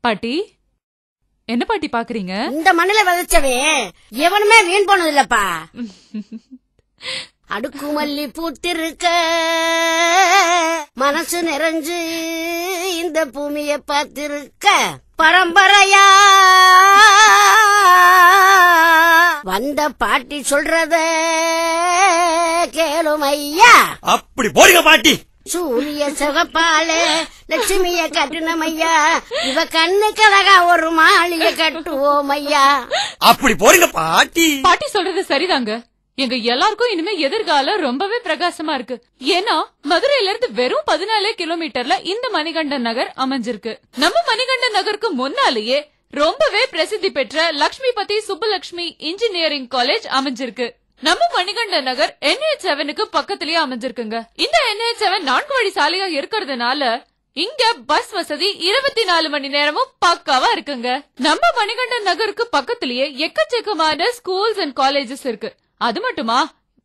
பாட்டி, என்ன பாட்டி பாக்குறீங்க? இந்த மண்ணில விதைச்சவே எவனுமே வீண் போனது இல்லப்பா. அடுக்குமல்லி பூத்திருக்க மனசு நிறைஞ்சு இந்த பூமிய பார்த்திருக்க பரம்பரையா வந்த பாட்டி சொல்றத கேளுமையா. அப்படி போடுங்க பாட்டி. சூரிய சிவப்பால லட்சுமிய கட்டுனமையா, இவ கண்ணு கழகா ஒரு மாளிகை கட்டுவோம் ஐயா. அப்படி போடுங்க பாட்டி. பாட்டி சொல்றது சரிதாங்க. எங்க எல்லாருக்கும் இனிமே எதிர்காலம் ரொம்பவே பிரகாசமா இருக்கு. ஏன்னா மதுரையில இருந்து வெறும் 14 கிலோமீட்டர்ல இந்த மணிகண்டன் நகர் அமைஞ்சிருக்கு. நம்ம மணிகண்டன் நகருக்கு முன்னாலேயே ரொம்பவே பிரசித்தி பெற்ற லட்சுமிபதி சுப்புலட்சுமி இன்ஜினியரிங் காலேஜ் அமைஞ்சிருக்கு. நம்ம மணிகண்டன் நகர் NH7க்கு பக்கத்திலேயே அமைஞ்சிருக்குங்க. இந்த NH7 4 வழி சாலையா இருக்கிறதுனால இங்க பஸ் வசதி 24 மணி நேரமும் பக்காவா இருக்குங்க. நம்ம மணிகண்டன் நகருக்கு பக்கத்திலேயே எக்கச்சக்கமான ஸ்கூல்ஸ் அண்ட் காலேஜஸ் இருக்கு. அது மட்டுமா,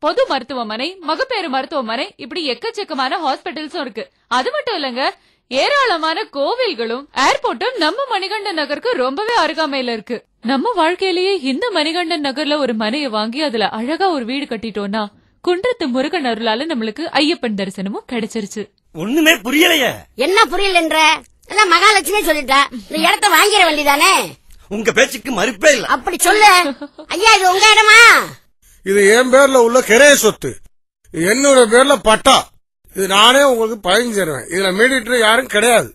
பொது மருத்துவமனை, மகப்பேறு மருத்துவமனை, இப்படி எக்கச்சக்கமான ஹாஸ்பிட்டல்ஸும் இருக்கு. அது மட்டும் இல்லங்க, ஏராளமான கோவில்களும் ஏர்போர்ட்டும் நம்ம மணிகண்டன் நகருக்கு ரொம்பவே அருகாமையில இருக்கு. நம்ம வாழ்க்கையிலேயே இந்த மணிகண்டன் நகர்ல ஒரு மனையை வாங்கி அதுல அழகா ஒரு வீடு கட்டிட்டோம்னா குன்றத்து முருகன் அருளால நம்மளுக்கு ஐயப்பன் தரிசனமும் கிடைச்சிருச்சு. ஒண்ணுமே புரியலையே. என்ன புரியலன்ற? மகாலட்சுமி சொல்லிட்டா, இந்த இடத்த வாங்கிட வேண்டியதானே. உங்க பேச்சுக்கு மறுப்பே இல்ல. அப்படி சொல்லு ஐயா. இது உங்க இடமா? இது என் பேர்ல உள்ள கிரைய சொத்து. என்னோட பேர்ல பட்டா. இது நானே உங்களுக்கு பயன் தருவேன். இதுல மீடியேட்டர் யாரும் கிடையாது.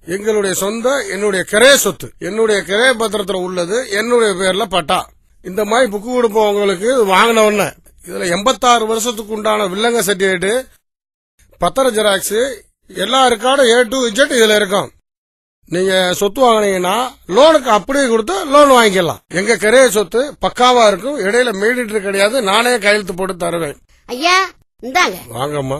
எங்களுடைய சொந்த என்னுடைய கிரைய சொத்து. என்னுடைய கிரைய பத்திரத்துல உள்ளது என்னுடைய பேர்ல பட்டா. இந்த மாதிரி புக்கு கொடுப்போம் உங்களுக்கு. வாங்கின உடனே இதுல 86 வருஷத்துக்கு உண்டான வில்லங்க சர்டிபிகேட், பத்திர ஜெராக்ஸ், எல்லா ரெக்கார்டும் A to Z இதுல இருக்கும். நீங்க சொத்து வாங்கினீங்கன்னா லோனுக்கு அப்படியே கொடுத்து லோன் வாங்கிக்கலாம். எங்க கிரைய சொத்து பக்காவா இருக்கும். இடையில மீடியேட்டர் கிடையாது. நானே கையெழுத்து போட்டு தருவேன். ஐயா இந்தாங்க. வாங்கம்மா,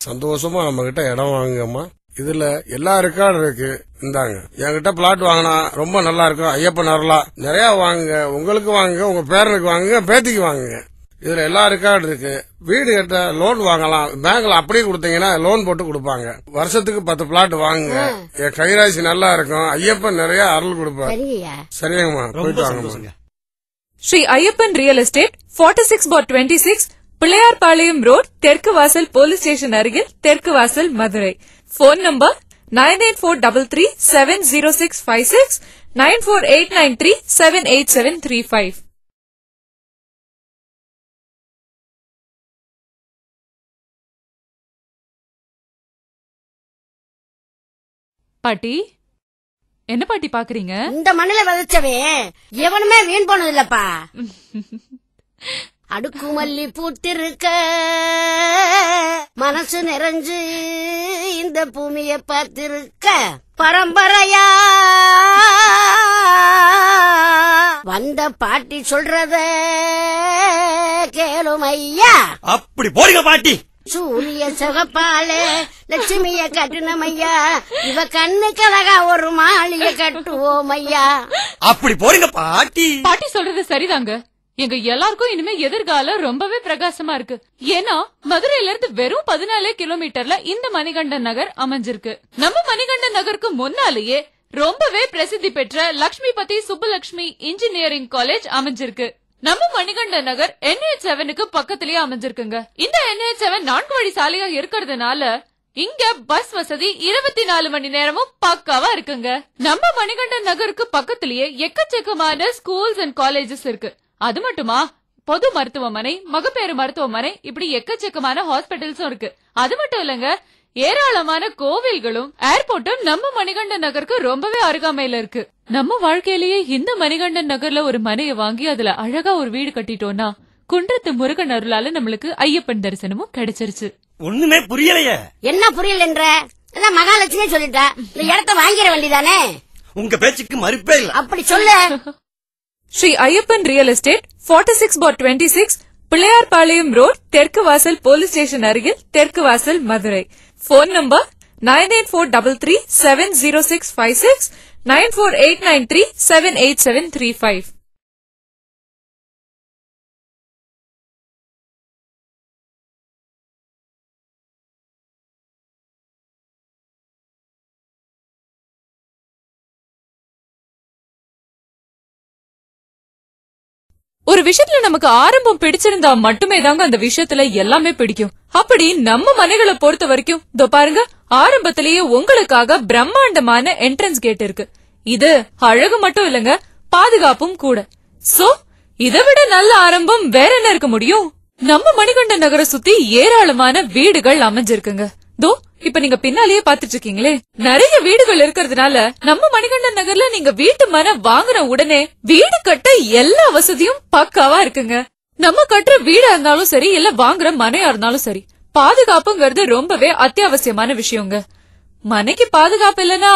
சந்தோஷமா நம்ம கிட்ட இடம் வாங்குங்கம்மா. இதுல எல்லா ரெக்கார்டும் இருக்கு. இந்தாங்க, என்கிட்ட பிளாட் வாங்கினா ரொம்ப நல்லா இருக்கும். ஐயப்பன் அருளா நிறைய வாங்குங்க. உங்களுக்கு வாங்குங்க, உங்க பேரனுக்கு வாங்குங்க, பேத்திக்கு வாங்குங்க. இதுல எல்லா ரெக்கார்டு இருக்கு. வீடு கட்ட லோன் வாங்கலாம். பேங்க்ல அப்படியே கொடுத்தீங்கன்னா லோன் போட்டு கொடுப்பாங்க. வருஷத்துக்கு 10 பிளாட் வாங்குங்க. என் கைராசி நல்லா இருக்கும். ஐயப்பன் நிறைய அருள் கொடுப்பாரு. சரியாங்கம்மா, போயிட்டு வாங்க. Shri Ayyappan real estate 46/26 Pillaiyarpalayam road, தெற்கு வாசல் போலீஸ் ஸ்டேஷன் அருகில், தெற்கு வாசல், மதுரை. Phone number 9843370656 9489378735. பாட்டி, என்ன பாட்டி பாக்குறீங்க? இந்த மண்ணில விதைச்சவே எவனுமே வீண் போனது இல்லப்பா. அடுக்குமல்லி பூத்திருக்க மனசு நிறைஞ்சு இந்த பூமிய பார்த்திருக்க பரம்பரையா வந்த பாட்டி சொல்றத கேளுமையா. அப்படி போடுங்க பாட்டி. சூரிய சிவப்பால லட்சுமிய கட்டுனமையா, இவ கண்ணு கழகா ஒரு மாளிகை கட்டுவோம் ஐயா. அப்படி போடுங்க பாட்டி. பாட்டி சொல்றது சரிதாங்க. எங்க எல்லாருக்கும் இனிமே எதிர்காலம் ரொம்பவே பிரகாசமா இருக்கு. ஏன்னா மதுரையில இருந்து வெறும் 14 கிலோமீட்டர்ல இந்த மணிகண்டன் நகர் அமைஞ்சிருக்கு. நம்ம மணிகண்டன் நகருக்கு முன்னாலேயே ரொம்பவே பிரசித்தி பெற்ற லட்சுமிபதி சுப்புலட்சுமி இன்ஜினியரிங் காலேஜ் அமைஞ்சிருக்கு. நம்ம மணிகண்டன் நகர் NH7க்கு பக்கத்திலேயே அமைஞ்சிருக்குங்க. இந்த NH7 4 வழி சாலையா இருக்கிறதுனால இங்க பஸ் வசதி 24 மணி நேரமும் பக்காவா இருக்குங்க. நம்ம மணிகண்டன் நகருக்கு பக்கத்திலேயே எக்கச்சக்கமான ஸ்கூல்ஸ் அண்ட் காலேஜஸ் இருக்கு. அது மட்டுமா, பொது மருத்துவமனை, மகப்பேறு மருத்துவமனை, இப்படி எக்கச்சக்கமான ஹாஸ்பிட்டல்ஸும் இருக்கு. அது மட்டும் இல்லங்க, ஏராளமான கோவில்களும் ஏர்போர்ட்டும் நம்ம மணிகண்டன் நகருக்கு ரொம்பவே அருகாமையில இருக்கு. நம்ம வாழ்க்கையிலேயே இந்த மணிகண்டன் நகர்ல ஒரு மனையை வாங்கி அதுல அழகா ஒரு வீடு கட்டிட்டோம்னா குன்றத்து முருகன் அருளால நம்மளுக்கு ஐயப்பன் தரிசனமும் கிடைச்சிருச்சு. ஒண்ணுமே புரியலையே. என்ன புரியலன்ற? மகாலட்சுமி சொல்லிட்டா, இந்த இடத்த வாங்கிட வேண்டியதானே. உங்க பேச்சுக்கு மறுப்பே இல்ல. அப்படி சொல்லு. Shri Ayyappan real estate 46/26 Pillaiyarpalayam road, தெற்கு வாசல் போலீஸ் ஸ்டேஷன் அருகில், தெற்கு வாசல், மதுரை. Phone number 9843370656 9489378735. விஷயத்துல நமக்கு ஆரம்பம் பிடிச்சிருந்தா மட்டுமே தாங்க அந்த விஷயத்துல எல்லாமே பிடிக்கும். அப்படி நம்ம மனைகளை பொறுத்த வரைக்கும் இதோ பாருங்க, ஆரம்பத்திலேயே உங்களுக்காக பிரம்மாண்டமான என்ட்ரன்ஸ் கேட் இருக்கு. இது அழகு மட்டும் இல்லங்க, பாதுகாப்பும் கூட. சோ இதை விட நல்ல ஆரம்பம் வேற என்ன இருக்க முடியும்? நம்ம மணிகண்டன் நகரை சுத்தி ஏராளமான வீடுகள் அமைஞ்சிருக்குங்க. தோ இப்ப நீங்க பின்னாலேயே பாத்துட்டு இருக்கீங்களே, நிறைய வீடுகள் இருக்கிறதுனால நம்ம மணிகண்டன் நகர்ல நீங்க வீட்டு மனை வாங்குற உடனே வீடு கட்ட எல்லா வசதியும் பக்காவா இருக்குங்க. நம்ம கட்டுற வீடா இருந்தாலும் சரி, இல்ல வாங்குற மனையா இருந்தாலும் சரி, பாதுகாப்புங்கிறது ரொம்பவே அத்தியாவசியமான விஷயங்க. மனைக்கு பாதுகாப்பு இல்லனா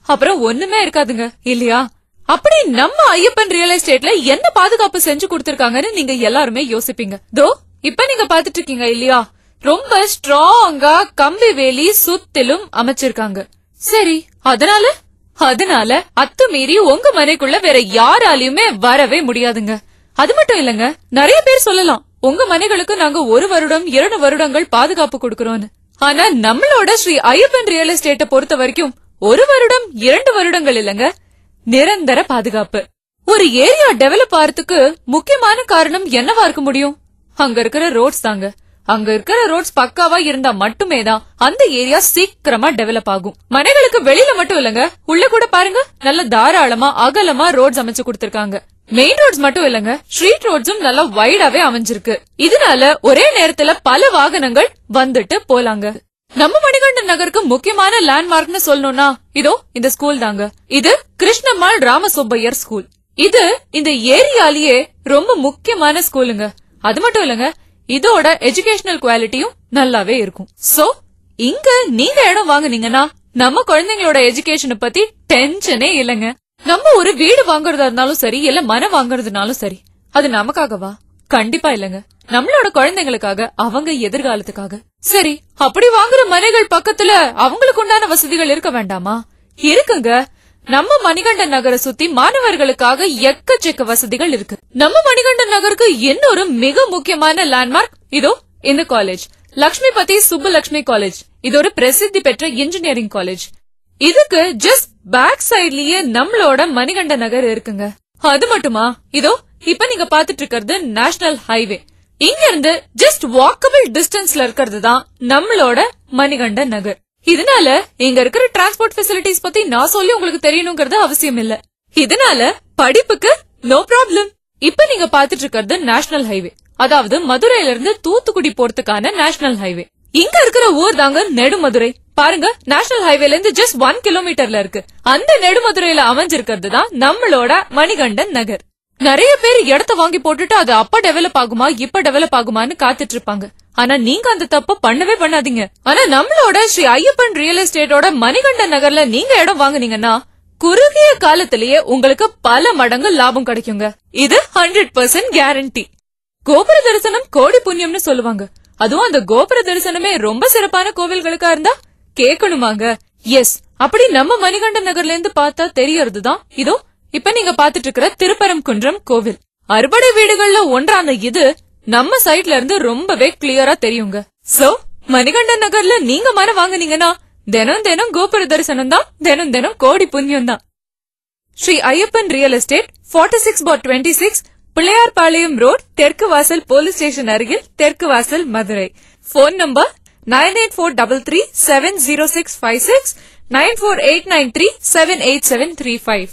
அப்புறம் ஒண்ணுமே இருக்காதுங்க, இல்லையா? அப்படி நம்ம ஐயப்பன் ரியல் எஸ்டேட்ல என்ன பாதுகாப்பு செஞ்சு கொடுத்திருக்காங்கன்னு நீங்க எல்லாருமே யோசிப்பீங்க. தோ இப்ப நீங்க பாத்துட்டு இருக்கீங்க இல்லையா, ரொம்ப ஸ்ட்ராங்கா கம்பி வேலி சுத்திலும் அமைச்சிருக்காங்க. சரி, அதனால அத்துமீறி உங்க மனைக்குள்ள வேற யாராலையுமே வரவே முடியாதுங்க. அது மட்டும் இல்லங்க, நிறைய பேர் சொல்லலாம் உங்க மனைகளுக்கு நாங்க 1 வருடம் 2 வருடங்கள் பாதுகாப்பு கொடுக்கறோம்னு. ஆனா நம்மளோட ஸ்ரீ ஐயப்பன் ரியல் எஸ்டேட்டை பொறுத்த வரைக்கும் 1 வருடம் 2 வருடங்கள் இல்லங்க, நிரந்தர பாதுகாப்பு. ஒரு ஏரியா டெவலப் ஆறதுக்கு முக்கியமான காரணம் என்னவா இருக்க முடியும்? அங்க இருக்கிற ரோட்ஸ் தாங்க. அங்க இருக்கிற ரோட்ஸ் பக்காவா இருந்தா மட்டுமே தான் அந்த ஏரியா சீக்கிரமா டெவலப் ஆகும். மனைகளுக்கு வெளியில மட்டும் இல்லங்க, உள்ள கூட பாருங்க, நல்ல தாராளமா அகலமா ரோட்ஸ் அமைச்சு கொடுத்திருக்காங்க. மெயின் ரோட்ஸ் மட்டும் இல்லங்க, ஸ்ட்ரீட் ரோட்ஸும் நல்லா வைடாவே அமைஞ்சிருக்கு. இதனால ஒரே நேரத்துல பல வாகனங்கள் வந்துட்டு போலாங்க. நம்ம மணிகண்டன் நகருக்கு முக்கியமான லேண்ட்மார்க்னு சொல்லணும்னா இதோ இந்த ஸ்கூல் தாங்க. இது கிருஷ்ணம்மாள் ராமசுப்பையர் ஸ்கூல். இது இந்த ஏரியாலேயே ரொம்ப முக்கியமான ஸ்கூலுங்க. அது மட்டும் இல்லங்க, இதோட எஜுகேஷனல் குவாலிட்டியும் நல்லாவே இருக்கும். சோ இங்க நீங்க இடம் வாங்குனீங்கன்னா நம்ம குழந்தைங்களோட எஜுகேஷனை பத்தி டென்ஷனே இல்லங்க. நம்ம ஒரு வீடு வாங்குறதா இருந்தாலும் சரி, இல்ல மனை வாங்குறதுனாலும் சரி, அது நமக்காகவா? கண்டிப்பா இல்லங்க, நம்மளோட குழந்தைங்களுக்காக, அவங்க எதிர்காலத்துக்காக. சரி, அப்படி வாங்குற மனைகள் பக்கத்துல அவங்களுக்கு உண்டான வசதிகள் இருக்க வேண்டாமா? இருக்குங்க. நம்ம மணிகண்டன் நகரை சுத்தி மாணவர்களுக்காக எக்கச்சக்க வசதிகள் இருக்கு. நம்ம மணிகண்டன் நகருக்கு இன்னொரு மிக முக்கியமான லேண்ட்மார்க் இதோ இந்த காலேஜ், லட்சுமிபதி சுப்புலட்சுமி காலேஜ். இது ஒரு பிரசித்தி பெற்ற இன்ஜினியரிங் காலேஜ். இதுக்கு ஜஸ்ட் பேக் சைட்லயே நம்மளோட மணிகண்டன் நகர் இருக்குங்க. அது மட்டுமா, இதோ இப்ப நீங்க பாத்துட்டு இருக்கிறது நேஷனல் ஹைவே. இங்க இருந்து ஜஸ்ட் வாக்கபிள் டிஸ்டன்ஸ்ல இருக்கிறது தான் நம்மளோட மணிகண்டன் நகர். இதனால இங்க இருக்கிற டிரான்ஸ்போர்ட் ஃபெசிலிட்டிஸ் பத்தி நான் சொல்லி உங்களுக்கு தெரியணுங்கிறது அவசியம் இல்ல. இதனால படிப்புக்கு நோ ப்ராப்ளம். இப்ப நீங்க பாத்துட்டு இருக்கிறது நேஷனல் ஹைவே, அதாவது மதுரையில இருந்து தூத்துக்குடி போறதுக்கான நேஷனல் ஹைவே. இங்க இருக்கிற ஊர் தாங்க நெடுமதுரை. பாருங்க, நேஷனல் ஹைவேல இருந்து ஜஸ்ட் 1 கிலோமீட்டர்ல இருக்கு. அந்த நெடுமதுரையில அமைஞ்சிருக்கிறது தான் நம்மளோட மணிகண்டன் நகர். நிறைய பேர் இடத்த வாங்கி போட்டுட்டு அது அப்ப டெவலப் ஆகுமா இப்ப டெவலப் ஆகுமான்னு காத்துட்டு இருப்பாங்க. ஆனா நீங்க அந்த தப்ப பண்ணவே பண்ணாதீங்க. ஆனா நம்மளோட ஸ்ரீ ஐயப்பன் ரியல் எஸ்டேட்டோட மணிகண்டன் நகர்ல நீங்க இடம் வாங்குனீங்கன்னா குறுகிய காலத்திலேயே உங்களுக்கு பல மடங்கு லாபம் கிடைக்குங்க. இது 100% கேரண்டி. கோபுர தரிசனம் கோடி புண்ணியம்னு சொல்லுவாங்க. அதுவும் அந்த கோபுர தரிசனமே ரொம்ப சிறப்பான கோவில்களுக்கா இருந்தா கேட்கணுமாங்க. எஸ், அப்படி நம்ம மணிகண்டன் நகர்ல இருந்து பார்த்தா தெரியறதுதான் இதோ இப்ப நீங்க பாத்துட்டு இருக்கிற திருப்பரங்குன்றம் கோவில். அறுபடை வீடுகள்ல ஒன்றான இது நம்ம சைட்ல இருந்து ரொம்பவே கிளியரா தெரியுங்க. சோ மணிகண்டன் நகர்ல நீங்க மனை வாங்குனீங்கன்னா தினம் தினம் கோபுர தரிசனம் தான், தினம் தினம் கோடி புண்ணியம் தான். Shri Ayyappan real estate 46/26 Pillaiyarpalayam road, தெற்கு வாசல் போலீஸ் ஸ்டேஷன் அருகில், தெற்கு வாசல், மதுரை. Phone number 9843370656 948937875.